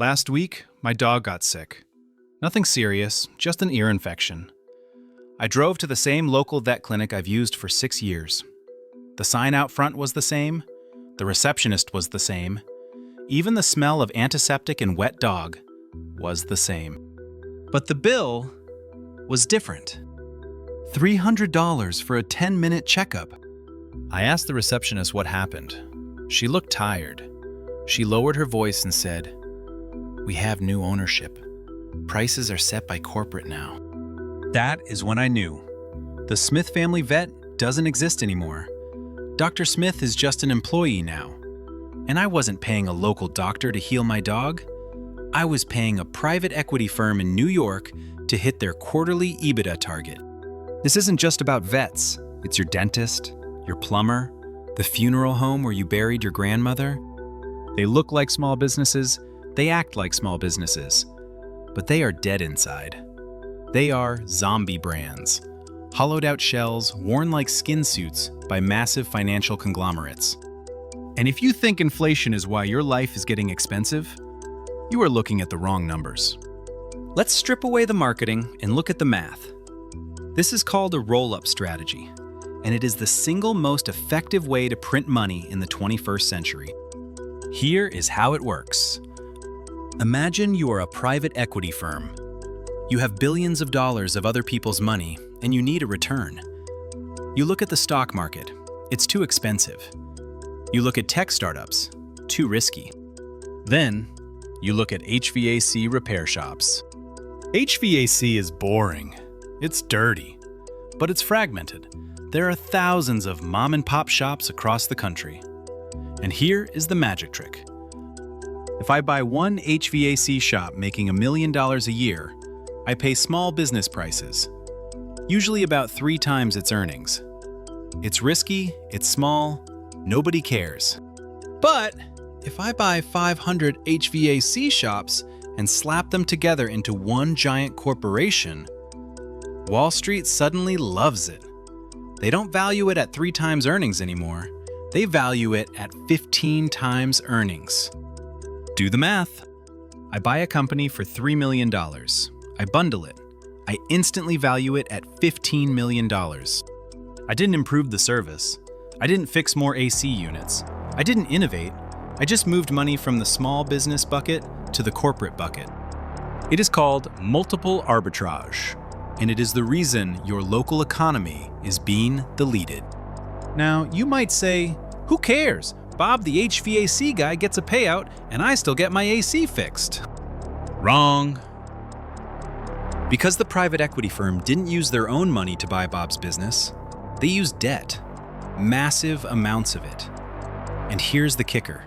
Last week, my dog got sick. Nothing serious, just an ear infection. I drove to the same local vet clinic I've used for 6 years. The sign out front was the same. The receptionist was the same. Even the smell of antiseptic and wet dog was the same. But the bill was different. $300 for a 10-minute checkup. I asked the receptionist what happened. She looked tired. She lowered her voice and said, "We have new ownership. Prices are set by corporate now." That is when I knew. The Smith family vet doesn't exist anymore. Dr. Smith is just an employee now. And I wasn't paying a local doctor to heal my dog. I was paying a private equity firm in New York to hit their quarterly EBITDA target. This isn't just about vets. It's your dentist, your plumber, the funeral home where you buried your grandmother. They look like small businesses, they act like small businesses, but they are dead inside. They are zombie brands, hollowed out shells worn like skin suits by massive financial conglomerates. And if you think inflation is why your life is getting expensive, you are looking at the wrong numbers. Let's strip away the marketing and look at the math. This is called a roll-up strategy, and it is the single most effective way to print money in the 21st century. Here is how it works. Imagine you are a private equity firm. You have billions of dollars of other people's money, and you need a return. You look at the stock market. It's too expensive. You look at tech startups. Too risky. Then, you look at HVAC repair shops. HVAC is boring. It's dirty. But it's fragmented. There are thousands of mom-and-pop shops across the country. And here is the magic trick. If I buy one HVAC shop making $1 million a year, I pay small business prices, usually about 3 times its earnings. It's risky, it's small, nobody cares. But if I buy 500 HVAC shops and slap them together into one giant corporation, Wall Street suddenly loves it. They don't value it at 3 times earnings anymore. They value it at 15 times earnings. Do the math. I buy a company for $3 million. I bundle it. I instantly value it at $15 million. I didn't improve the service. I didn't fix more AC units. I didn't innovate. I just moved money from the small business bucket to the corporate bucket. It is called multiple arbitrage, and it is the reason your local economy is being deleted. Now, you might say, who cares? Bob the HVAC guy gets a payout, and I still get my AC fixed. Wrong. Because the private equity firm didn't use their own money to buy Bob's business, they used debt. Massive amounts of it. And here's the kicker.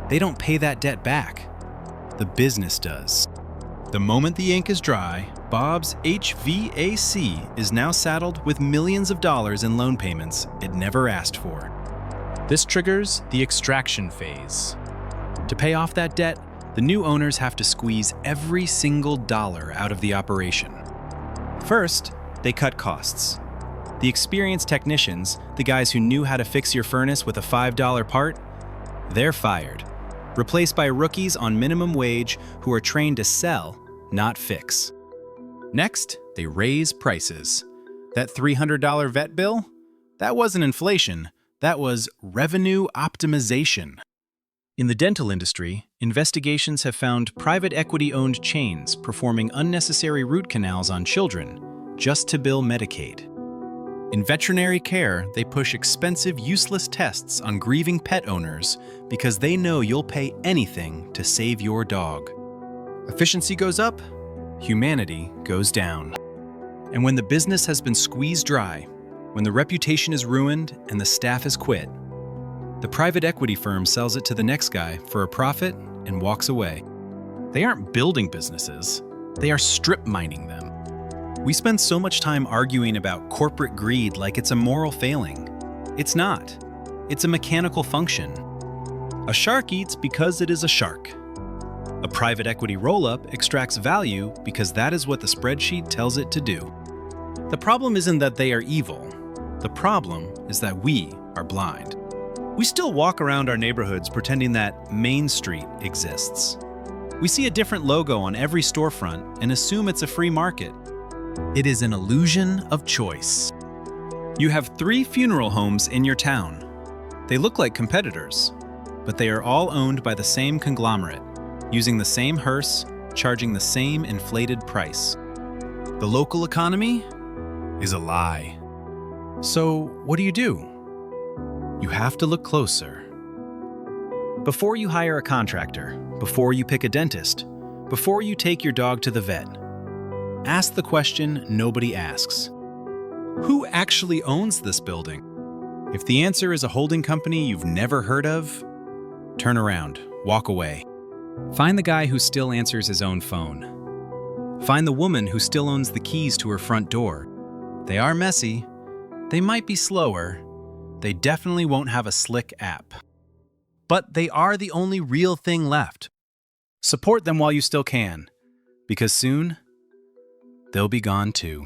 They don't pay that debt back. The business does. The moment the ink is dry, Bob's HVAC is now saddled with millions of dollars in loan payments it never asked for. This triggers the extraction phase. To pay off that debt, the new owners have to squeeze every single dollar out of the operation. First, they cut costs. The experienced technicians, the guys who knew how to fix your furnace with a $5 part, they're fired, replaced by rookies on minimum wage who are trained to sell, not fix. Next, they raise prices. That $300 vet bill? That wasn't inflation, that was revenue optimization. In the dental industry, investigations have found private equity-owned chains performing unnecessary root canals on children just to bill Medicaid. In veterinary care, they push expensive, useless tests on grieving pet owners because they know you'll pay anything to save your dog. Efficiency goes up, humanity goes down. And when the business has been squeezed dry, when the reputation is ruined and the staff has quit, the private equity firm sells it to the next guy for a profit and walks away. They aren't building businesses, they are strip mining them. We spend so much time arguing about corporate greed like it's a moral failing. It's not. It's a mechanical function. A shark eats because it is a shark. A private equity roll-up extracts value because that is what the spreadsheet tells it to do. The problem isn't that they are evil. The problem is that we are blind. We still walk around our neighborhoods pretending that Main Street exists. We see a different logo on every storefront and assume it's a free market. It is an illusion of choice. You have 3 funeral homes in your town. They look like competitors, but they are all owned by the same conglomerate, using the same hearse, charging the same inflated price. The local economy is a lie. So, what do? You have to look closer. Before you hire a contractor, before you pick a dentist, before you take your dog to the vet, ask the question nobody asks. Who actually owns this building? If the answer is a holding company you've never heard of, turn around, walk away. Find the guy who still answers his own phone. Find the woman who still owns the keys to her front door. They are messy. They might be slower. They definitely won't have a slick app. But they are the only real thing left. Support them while you still can, because soon they'll be gone too.